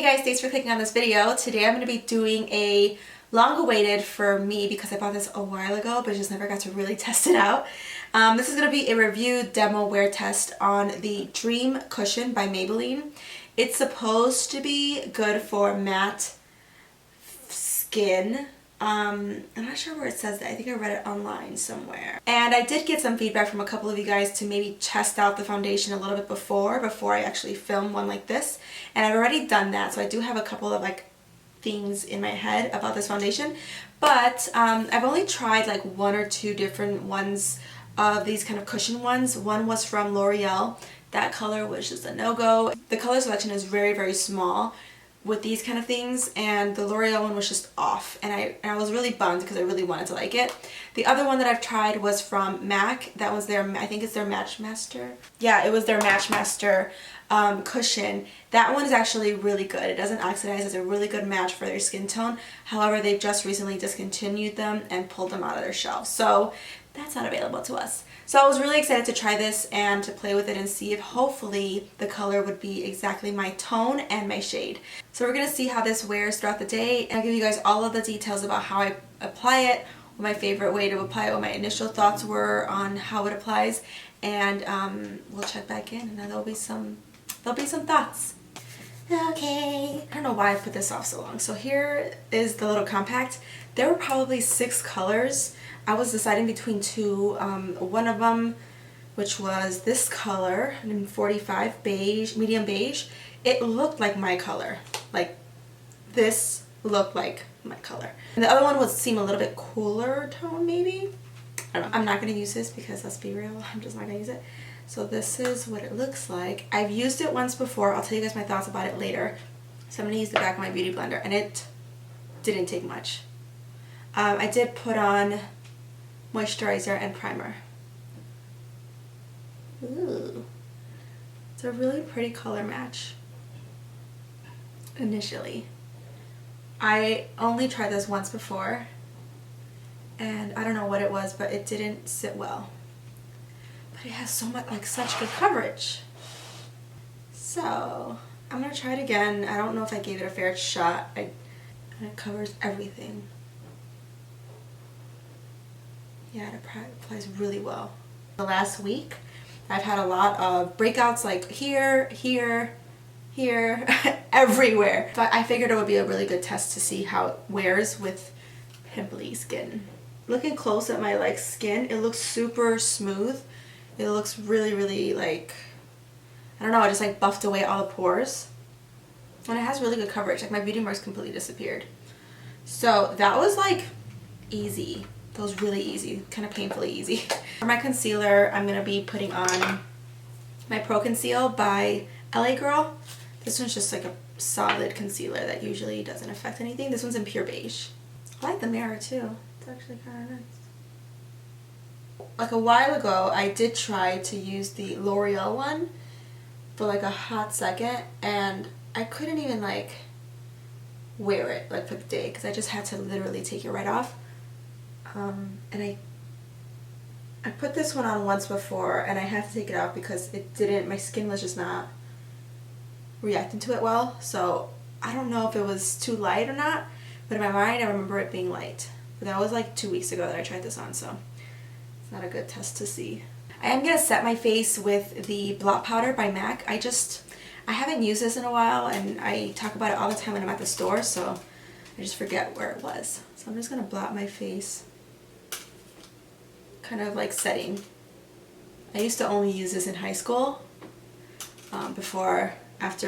guys, thanks for clicking on this video. Today I'm going to be doing a long-awaited for me because I bought this a while ago but just never got to really test it out. This is going to be a review demo wear test on the Dream Cushion by Maybelline. It's supposed to be good for matte skin. I'm not sure where it says that. I think I read it online somewhere. And I did get some feedback from a couple of you guys to maybe test out the foundation a little bit before I actually film one like this. And I've already done that, so I do have a couple of things in my head about this foundation. But I've only tried one or two different ones of these kind of cushion ones. One was from L'Oreal. That color was just a no-go. The color selection is very, very small with these kind of things, and the L'Oreal one was just off, and I was really bummed because I really wanted to like it. The other one that I've tried was from MAC. That was their, I think it's their Match Master. Yeah, it was their Match Master cushion. That one is actually really good. It doesn't oxidize. It's a really good match for their skin tone. However, they've just recently discontinued them and pulled them out of their shelves, so that's not available to us. So I was really excited to try this and to play with it and see if hopefully the color would be exactly my tone and my shade. So we're going to see how this wears throughout the day, and I'll give you guys all of the details about how I apply it, what my favorite way to apply it, what my initial thoughts were on how it applies, and we'll check back in and then there'll be some thoughts. Okay, I don't know why I put this off so long. So here is the little compact. There were probably 6 colors. I was deciding between two. One of them, which was this color in 45 beige, medium beige, it looked like my color. Like this looked like my color. And the other one would seem a little bit cooler tone maybe. I don't know. I'm not going to use this because let's be real, I'm just not going to use it. So this is what it looks like. I've used it once before. I'll tell you guys my thoughts about it later. So I'm going to use the back of my beauty blender, and it didn't take much. I did put on moisturizer and primer. Ooh. It's a really pretty color match. Initially. I only tried this once before, and I don't know what it was, but it didn't sit well. But it has so much, such good coverage. So I'm gonna try it again. I don't know if I gave it a fair shot. And it covers everything. Yeah, it applies really well. The last week, I've had a lot of breakouts here, here, here, everywhere. But I figured it would be a really good test to see how it wears with pimply skin. Looking close at my skin, it looks super smooth. It looks really, really I don't know, I just buffed away all the pores. And it has really good coverage. My beauty marks completely disappeared. So that was easy. That was really easy, kind of painfully easy. For my concealer, I'm going to be putting on my Pro Conceal by LA Girl. This one's just a solid concealer that usually doesn't affect anything. This one's in pure beige. I like the mirror too. It's actually kind of nice. A while ago, I did try to use the L'Oreal one for a hot second, and I couldn't even wear it for the day because I just had to literally take it right off. And I put this one on once before, and I had to take it off because my skin was just not reacting to it well. So I don't know if it was too light or not, but in my mind I remember it being light. But that was 2 weeks ago that I tried this on, so it's not a good test to see. I am going to set my face with the blot powder by MAC. I haven't used this in a while, and I talk about it all the time when I'm at the store, so I just forget where it was. So I'm just going to blot my face. Kind of setting. I used to only use this in high school after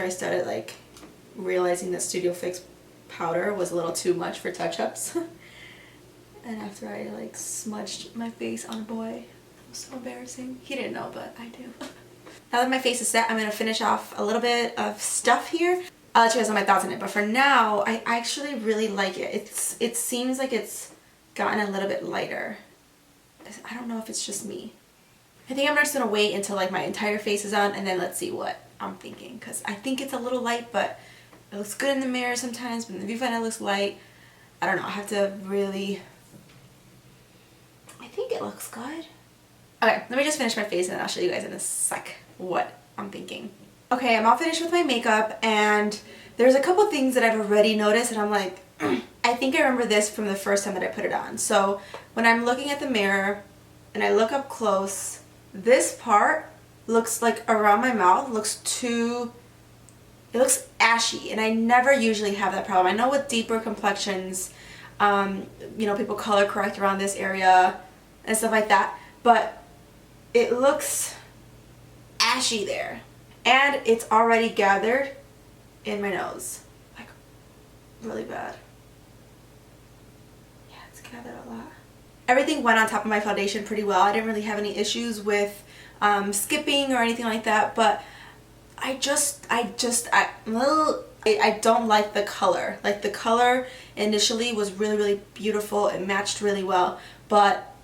I started realizing that Studio Fix powder was a little too much for touch-ups. And after I smudged my face on a boy. It was so embarrassing. He didn't know, but I do. Now that my face is set, I'm going to finish off a little bit of stuff here. I'll let you guys know my thoughts on it, but for now I actually really like it. It seems like it's gotten a little bit lighter. I don't know if it's just me. I think I'm just going to wait until my entire face is on, and then let's see what I'm thinking. Because I think it's a little light, but it looks good in the mirror sometimes, but in the viewfinder it looks light. I don't know. I have to really... I think it looks good. Okay, let me just finish my face and then I'll show you guys in a sec what I'm thinking. Okay, I'm all finished with my makeup, and there's a couple things that I've already noticed and I'm like, I think I remember this from the first time that I put it on. So when I'm looking at the mirror and I look up close, this part looks like around my mouth looks too, it looks ashy, and I never usually have that problem. I know with deeper complexions, you know, people color correct around this area and stuff like that, but it looks ashy there, and it's already gathered in my nose, like really bad. Yeah, it's gathered a lot. Everything went on top of my foundation pretty well. I didn't really have any issues with skipping or anything like that, but I don't like the color. Like, the color initially was really beautiful. It matched really well, but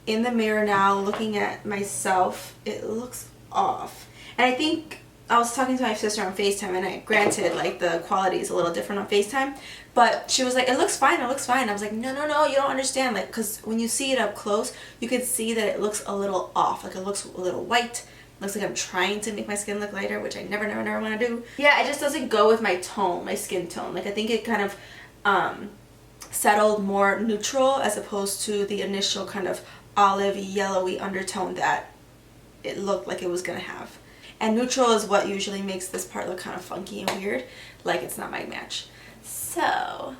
in the mirror now, looking at myself, it looks off. And I think I was talking to my sister on FaceTime, and granted, like, the quality is a little different on FaceTime, but she was like, it looks fine, it looks fine. I was like, no, you don't understand. Like, because when you see it up close, you could see that it looks a little off. Like, it looks a little white. Looks like I'm trying to make my skin look lighter, which I never want to do. Yeah, it just doesn't go with my tone, my skin tone. Like, I think it kind of settled more neutral as opposed to the initial kind of olive yellowy undertone that it looked like it was gonna have. And neutral is what usually makes this part look kind of funky and weird, like it's not my match. So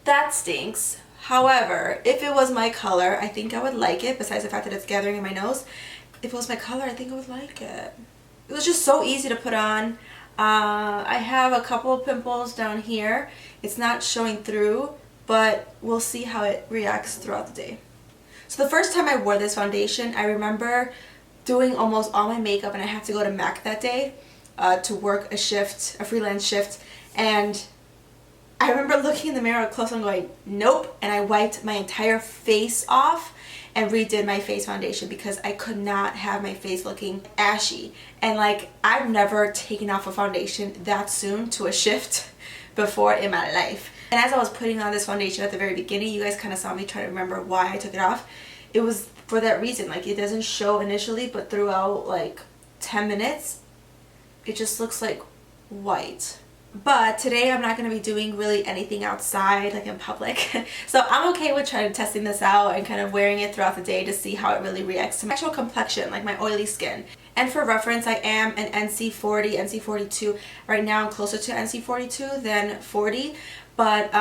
that stinks. However, if it was my color, I think I would like it, besides the fact that it's gathering in my nose. If it was my color, I think I would like it. It was just so easy to put on. I have a couple of pimples down here. It's not showing through, but we'll see how it reacts throughout the day. So the first time I wore this foundation, I remember doing almost all my makeup, and I had to go to MAC that day to work a shift, a freelance shift, and I remember looking in the mirror close and going, nope, and I wiped my entire face off and redid my face foundation because I could not have my face looking ashy. And like, I've never taken off a foundation that soon to a shift before in my life. And as I was putting on this foundation at the very beginning, you guys kind of saw me try to remember why I took it off. It was for that reason. Like, it doesn't show initially, but throughout like 10 minutes, it just looks like white. But today I'm not going to be doing really anything outside, like in public. So I'm okay with testing this out and kind of wearing it throughout the day to see how it really reacts to my actual complexion, like my oily skin. And for reference, I am an NC40, NC42. Right now I'm closer to NC42 than 40. But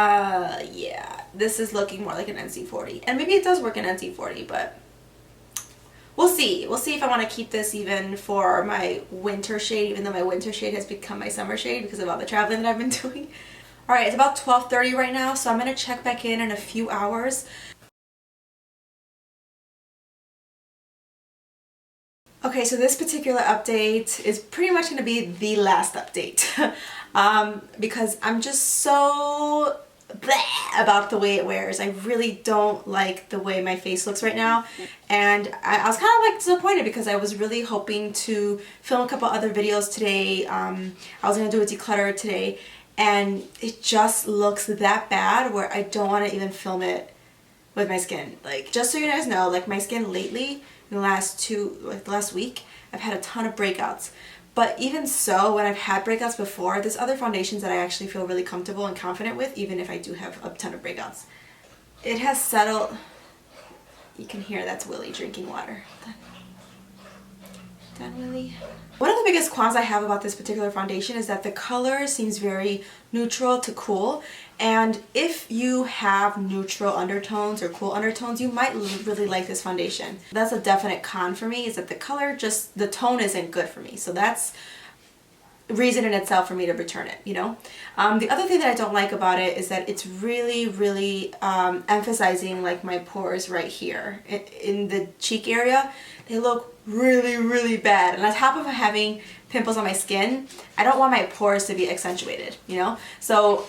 yeah, this is looking more like an NC40. And maybe it does work in NC40, but we'll see. We'll see if I want to keep this even for my winter shade, even though my winter shade has become my summer shade because of all the traveling that I've been doing. Alright, it's about 12:30 right now, so I'm going to check back in a few hours. Okay, so this particular update is pretty much going to be the last update because I'm just so bleh about the way it wears. I really don't like the way my face looks right now, and I was kind of like disappointed because I was really hoping to film a couple other videos today. I was going to do a declutter today, and it just looks that bad where I don't want to even film it with my skin. Like, just so you guys know, like, my skin lately in the last week, I've had a ton of breakouts. But even so, when I've had breakouts before, there's other foundations that I actually feel really comfortable and confident with, even if I do have a ton of breakouts. It has settled. You can hear that's Willie drinking water. Done, Willie? One of the biggest qualms I have about this particular foundation is that the color seems very neutral to cool, and if you have neutral undertones or cool undertones, you might really like this foundation. That's a definite con for me, is that the color, just the tone isn't good for me. So that's reason in itself for me to return it, you know? The other thing that I don't like about it is that it's really emphasizing like my pores right here. In the cheek area, they look really bad. And on top of having pimples on my skin, I don't want my pores to be accentuated, you know? So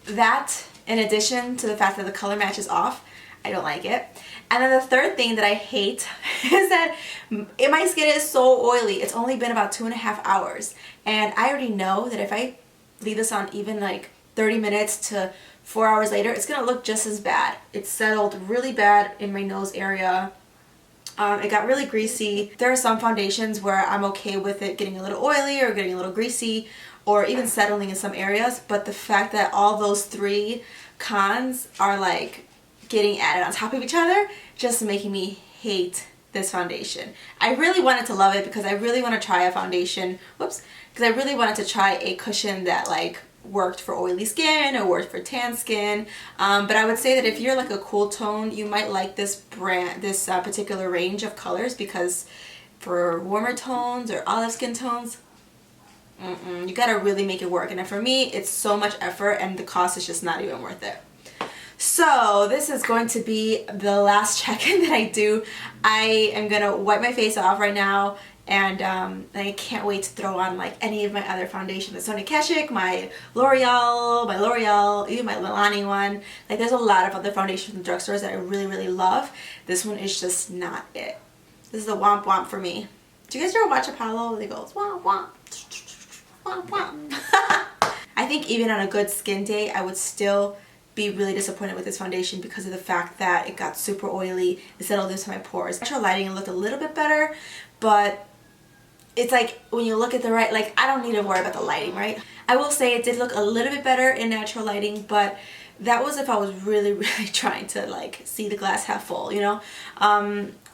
that, in addition to the fact that the color match is off, I don't like it. And then the third thing that I hate is that my skin is so oily. It's only been about 2.5 hours. And I already know that if I leave this on even like 30 minutes to 4 hours later, it's going to look just as bad. It's settled really bad in my nose area. It got really greasy. There are some foundations where I'm okay with it getting a little oily or getting a little greasy or even settling in some areas, but the fact that all those three cons are like getting added on top of each other just making me hate this foundation. I really wanted to love it because I really want to try a foundation, because I really wanted to try a cushion that like worked for oily skin or worked for tan skin, but I would say that if you're like a cool tone, you might like this brand, this particular range of colors, because for warmer tones or olive skin tones, you gotta really make it work, and for me it's so much effort and the cost is just not even worth it. So this is going to be the last check-in that I do. I am gonna wipe my face off right now, and I can't wait to throw on like any of my other foundation. The Sonia Kashuk, my L'Oreal, even my Milani one. Like there's a lot of other foundations from drugstores that I really, really love. This one is just not it. This is a womp womp for me. Do you guys ever watch Apollo? They go womp womp, womp womp. I think even on a good skin day, I would still be really disappointed with this foundation because of the fact that it got super oily. It settled into my pores. Natural lighting, it looked a little bit better, but it's like when you look at the right, like I don't need to worry about the lighting, right? I will say it did look a little bit better in natural lighting, but that was if I was really, really trying to like see the glass half full, you know?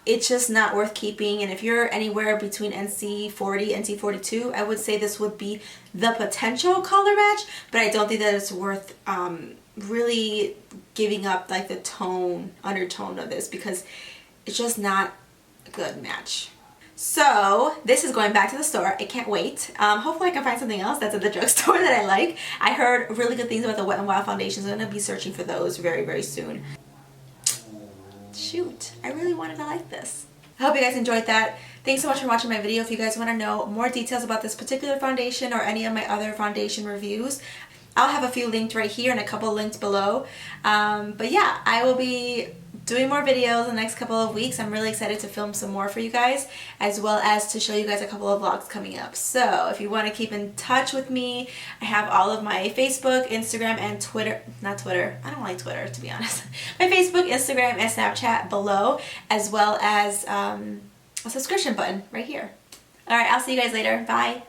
It's just not worth keeping, and if you're anywhere between NC40, NC42, I would say this would be the potential color match, but I don't think that it's worth really giving up like the tone, undertone of this, because it's just not a good match. So this is going back to the store. I can't wait. Hopefully I can find something else that's at the drugstore that I like. I heard really good things about the Wet n Wild foundations. I'm going to be searching for those very, very soon. Shoot, I really wanted to like this. I hope you guys enjoyed that. Thanks so much for watching my video. If you guys want to know more details about this particular foundation or any of my other foundation reviews, I'll have a few linked right here and a couple linked below. But yeah, I will be doing more videos in the next couple of weeks. I'm really excited to film some more for you guys, as well as to show you guys a couple of vlogs coming up. So if you want to keep in touch with me, I have all of my Facebook, Instagram, and Twitter. Not Twitter. I don't like Twitter, to be honest. My Facebook, Instagram, and Snapchat below, as well as a subscription button right here. Alright, I'll see you guys later. Bye.